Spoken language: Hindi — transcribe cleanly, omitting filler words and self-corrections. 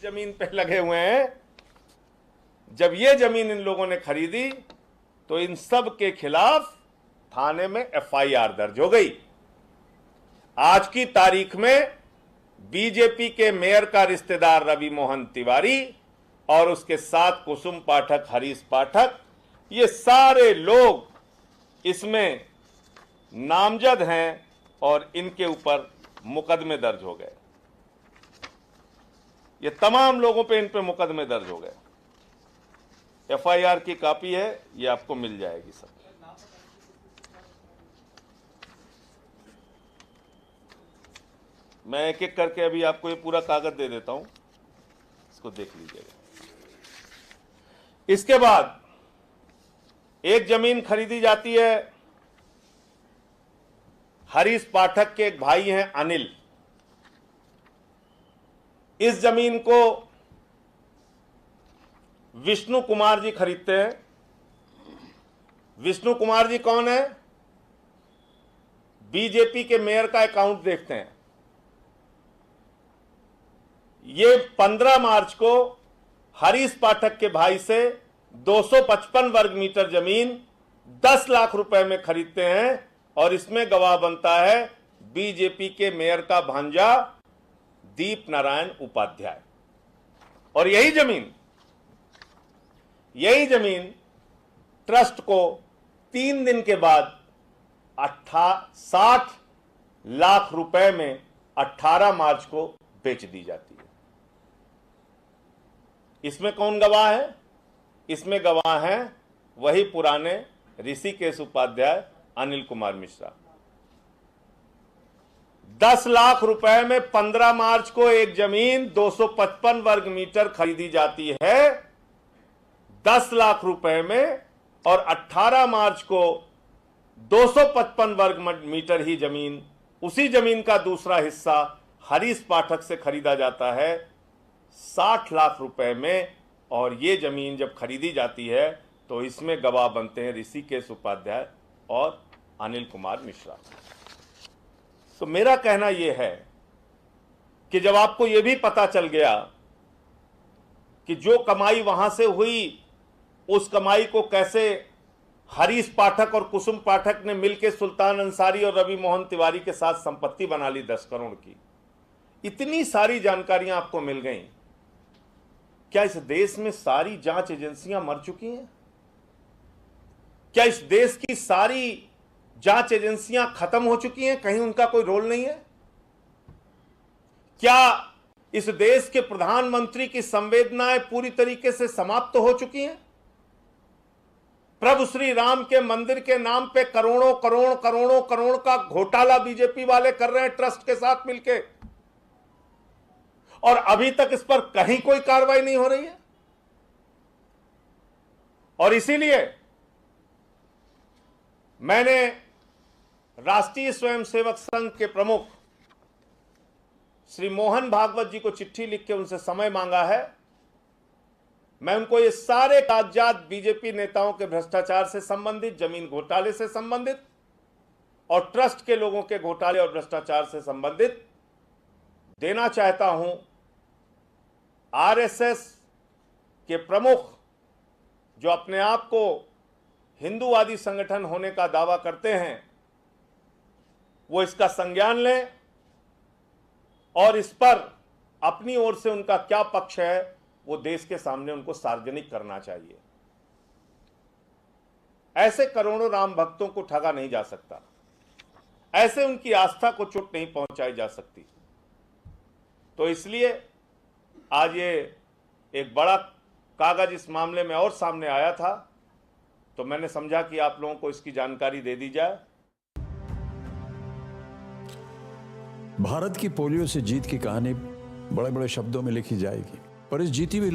जमीन पे लगे हुए हैं। जब ये जमीन इन लोगों ने खरीदी तो इन सब के खिलाफ थाने में एफआईआर दर्ज हो गई। आज की तारीख में बीजेपी के मेयर का रिश्तेदार रवि मोहन तिवारी और उसके साथ कुसुम पाठक, हरीश पाठक, ये सारे लोग इसमें नामजद हैं और इनके ऊपर मुकदमे दर्ज हो गए। ये तमाम लोगों पे इन पे मुकदमे दर्ज हो गए। एफआईआर की कॉपी है, ये आपको मिल जाएगी सब। मैं एक एक करके अभी आपको ये पूरा कागज दे देता हूं, इसको देख लीजिएगा। इसके बाद एक जमीन खरीदी जाती है, हरीश पाठक के एक भाई हैं अनिल। इस जमीन को विष्णु कुमार जी खरीदते हैं। विष्णु कुमार जी कौन है? बीजेपी के मेयर का अकाउंट देखते हैं। ये 15 मार्च को हरीश पाठक के भाई से 255 वर्ग मीटर जमीन 10 लाख रुपए में खरीदते हैं और इसमें गवाह बनता है बीजेपी के मेयर का भांजा दीप नारायण उपाध्याय। और यही जमीन ट्रस्ट को 3 दिन के बाद 60 लाख रुपए में 18 मार्च को बेच दी जाती है। इसमें कौन गवाह है? इसमें गवाह हैं वही पुराने ऋषिकेश उपाध्याय, अनिल कुमार मिश्रा। 10 लाख रुपए में 15 मार्च को एक जमीन 255 वर्ग मीटर खरीदी जाती है 10 लाख रुपए में, और 18 मार्च को 255 वर्ग मीटर ही जमीन, उसी जमीन का दूसरा हिस्सा हरीश पाठक से खरीदा जाता है 60 लाख रुपए में। और ये जमीन जब खरीदी जाती है तो इसमें गवाह बनते हैं ऋषिकेश उपाध्याय और अनिल कुमार मिश्रा। तो मेरा कहना यह है कि जब आपको यह भी पता चल गया कि जो कमाई वहां से हुई, उस कमाई को कैसे हरीश पाठक और कुसुम पाठक ने मिलकर सुल्तान अंसारी और रवि मोहन तिवारी के साथ संपत्ति बना ली 10 करोड़ की, इतनी सारी जानकारियां आपको मिल गई। क्या इस देश में सारी जांच एजेंसियां मर चुकी हैं? क्या इस देश की सारी जांच एजेंसियां खत्म हो चुकी हैं, कहीं उनका कोई रोल नहीं है? क्या इस देश के प्रधानमंत्री की संवेदनाएं पूरी तरीके से समाप्त हो चुकी हैं? प्रभु श्री राम के मंदिर के नाम पे करोड़ों करोड़ का घोटाला बीजेपी वाले कर रहे हैं ट्रस्ट के साथ मिलकर, और अभी तक इस पर कहीं कोई कार्रवाई नहीं हो रही है। और इसीलिए मैंने राष्ट्रीय स्वयंसेवक संघ के प्रमुख श्री मोहन भागवत जी को चिट्ठी लिख के उनसे समय मांगा है। मैं उनको ये सारे कागजात बीजेपी नेताओं के भ्रष्टाचार से संबंधित, जमीन घोटाले से संबंधित और ट्रस्ट के लोगों के घोटाले और भ्रष्टाचार से संबंधित देना चाहता हूं। आरएसएस के प्रमुख जो अपने आप को हिंदूवादी संगठन होने का दावा करते हैं, वो इसका संज्ञान लें और इस पर अपनी ओर से उनका क्या पक्ष है वो देश के सामने उनको सार्वजनिक करना चाहिए। ऐसे करोड़ों राम भक्तों को ठगा नहीं जा सकता, ऐसे उनकी आस्था को चोट नहीं पहुंचाई जा सकती। तो इसलिए आज ये एक बड़ा कागज इस मामले में और सामने आया था, तो मैंने समझा कि आप लोगों को इसकी जानकारी दे दी जाए। भारत की पोलियो से जीत की कहानी बड़े बड़े शब्दों में लिखी जाएगी, पर इस जीती हुई